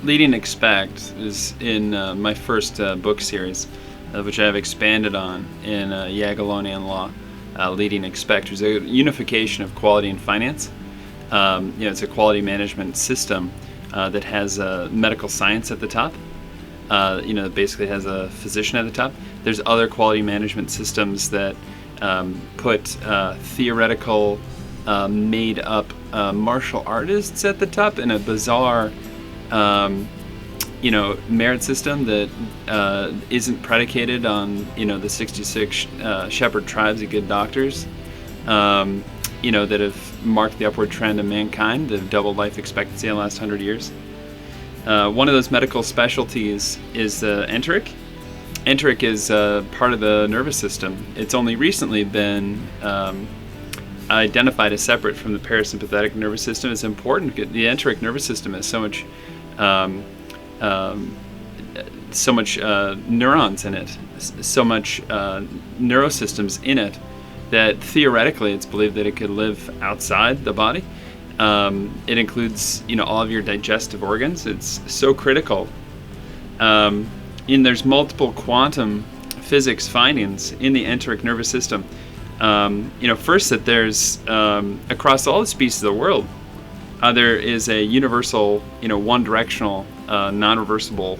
Lead and Expect is in my first book series, which I have expanded on in Jagiellonian law. Lead and Expect, which is a unification of quality and finance. It's a quality management system that has medical science at the top. Basically has a physician at the top. There's other quality management systems that put theoretical, made-up martial artists at the top in a bizarre, merit system that isn't predicated on, the 66 shepherd tribes of good doctors, that have marked the upward trend of mankind, that have doubled life expectancy in the last 100 years. One of those medical specialties is enteric. Enteric is part of the nervous system. It's only recently been identified as separate from the parasympathetic nervous system. It's important because the enteric nervous system has so much neurons in it, so much neurosystems in it, that theoretically it's believed that it could live outside the body. It includes, all of your digestive organs. It's so critical. There's multiple quantum physics findings in the enteric nervous system. First that there's, across all the species of the world, there is a universal, one-directional, non-reversible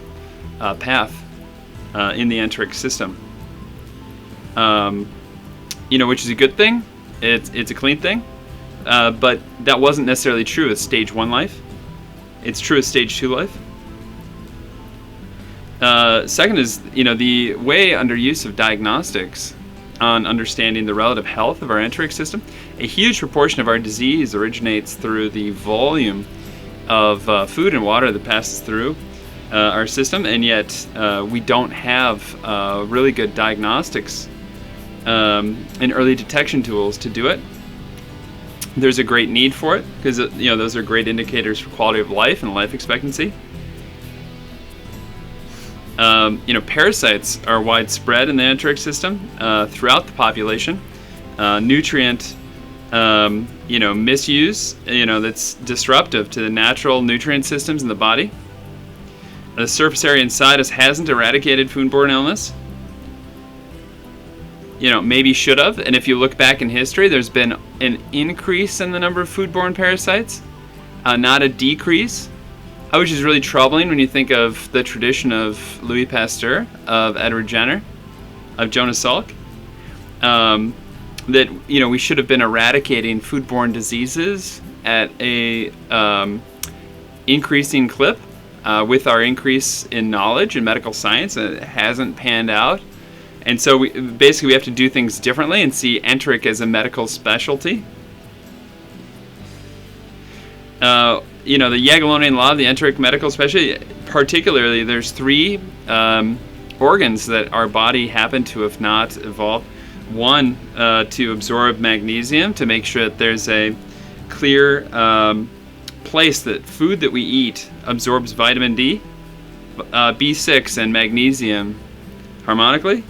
path in the enteric system. Which is a good thing. It's a clean thing. But that wasn't necessarily true with stage 1 life. It's true with stage 2 life. Second is, the way under use of diagnostics on understanding the relative health of our enteric system. A huge proportion of our disease originates through the volume of food and water that passes through our system, and yet we don't have really good diagnostics and early detection tools to do it. There's a great need for it because those are great indicators for quality of life and life expectancy. Parasites are widespread in the enteric system throughout the population. Nutrient, misuse, that's disruptive to the natural nutrient systems in the body. The surface area inside us hasn't eradicated foodborne illness. Maybe should have. And if you look back in history, there's been an increase in the number of foodborne parasites, not a decrease, which is really troubling when you think of the tradition of Louis Pasteur, of Edward Jenner, of Jonas Salk, that, we should have been eradicating foodborne diseases at a increasing clip with our increase in knowledge in medical science, and it hasn't panned out. And so we have to do things differently and see enteric as a medical specialty. The Jagiellonian law of the enteric medical specialty, particularly, there's 3 organs that our body happened to have not evolved. One, to absorb magnesium, to make sure that there's a clear place that food that we eat absorbs vitamin D, B6, and magnesium harmonically.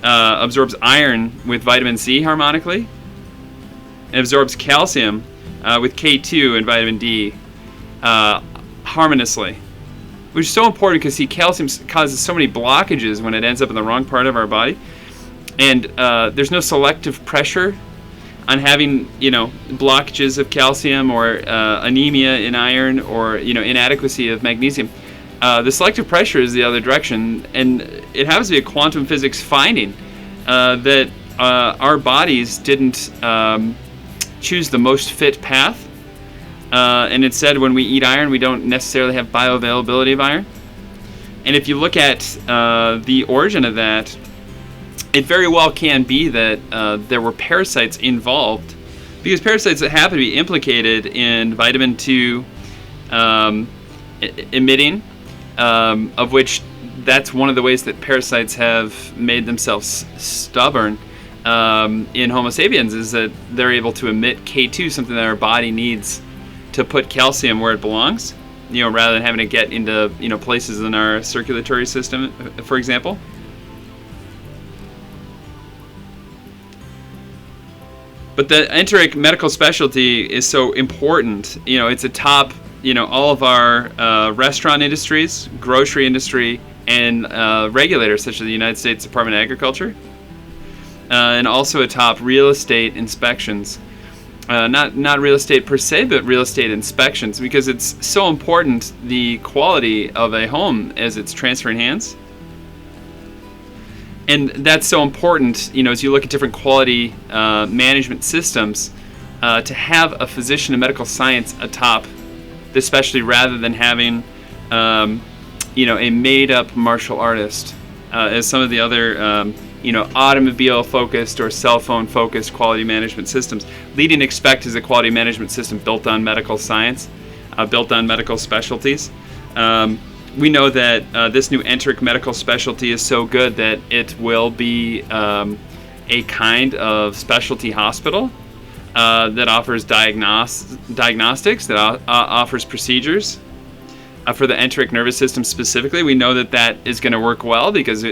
Absorbs iron with vitamin C harmonically, and absorbs calcium with K2 and vitamin D harmoniously, which is so important because calcium causes so many blockages when it ends up in the wrong part of our body, and there's no selective pressure on having blockages of calcium or anemia in iron or inadequacy of magnesium. The selective pressure is the other direction, and it happens to be a quantum physics finding that our bodies didn't choose the most fit path, and instead when we eat iron we don't necessarily have bioavailability of iron. And if you look at the origin of that, it very well can be that there were parasites involved, because parasites that happen to be implicated in vitamin 2 emitting, of which that's one of the ways that parasites have made themselves stubborn in Homo sapiens, is that they're able to emit K2, something that our body needs to put calcium where it belongs, rather than having to get into places in our circulatory system, for example. But the enteric medical specialty is so important. It's a top all of our restaurant industries, grocery industry, and regulators such as the United States Department of Agriculture, and also atop real estate inspections. Not real estate per se, but real estate inspections, because it's so important, the quality of a home as it's transferring hands. And that's so important, as you look at different quality management systems, to have a physician of medical science atop the specialty rather than having, a made-up martial artist, as some of the other, automobile-focused or cell phone-focused quality management systems. Leading Expect is a quality management system built on medical science, built on medical specialties. We know that this new Enteric medical specialty is so good that it will be a kind of specialty hospital that offers diagnostics, that offers procedures for the enteric nervous system specifically. We know that is going to work well because,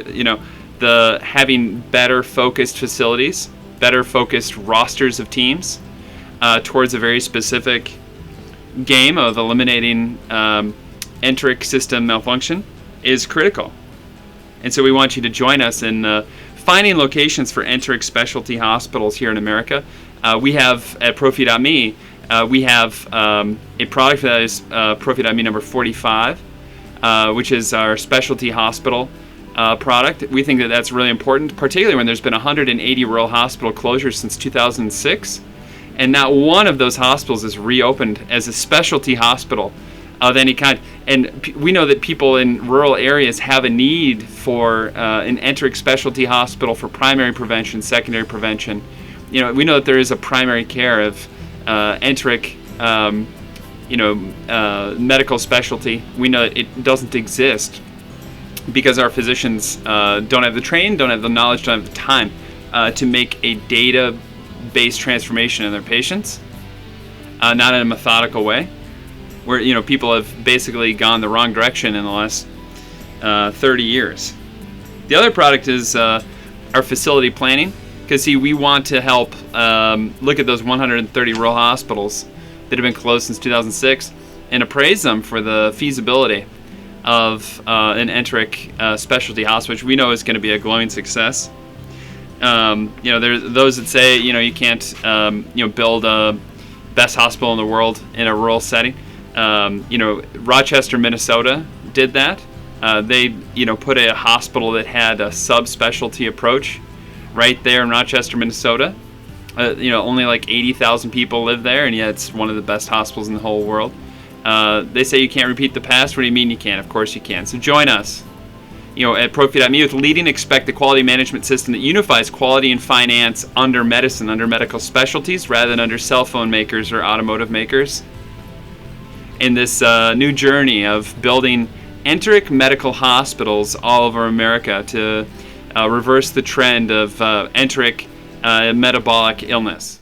the having better focused facilities, better focused rosters of teams towards a very specific game of eliminating enteric system malfunction is critical. And so we want you to join us in finding locations for enteric specialty hospitals here in America. We have at Profi.me, we have a product that is Profi.me number 45, which is our specialty hospital product. We think that that's really important, particularly when there's been 180 rural hospital closures since 2006, and not one of those hospitals is reopened as a specialty hospital of any kind. And we know that people in rural areas have a need for an enteric specialty hospital for primary prevention, secondary prevention. We know that there is a primary care of enteric, medical specialty. We know that it doesn't exist because our physicians don't have the training, don't have the knowledge, don't have the time to make a data-based transformation in their patients, not in a methodical way, where people have basically gone the wrong direction in the last 30 years. The other product is our facility planning, because we want to help look at those 130 rural hospitals that have been closed since 2006 and appraise them for the feasibility of an enteric specialty hospital, which we know is going to be a glowing success. There's those that say you can't build a best hospital in the world in a rural setting. Rochester, Minnesota did that. They put a hospital that had a subspecialty approach right there in Rochester, Minnesota. Only like 80,000 people live there, and yet it's one of the best hospitals in the whole world. They say you can't repeat the past. What do you mean you can? Of course you can. So join us, at Profi.me with Leading Expect, the quality management system that unifies quality and finance under medicine, under medical specialties, rather than under cell phone makers or automotive makers. In this new journey of building enteric medical hospitals all over America to reverse the trend of enteric metabolic illness.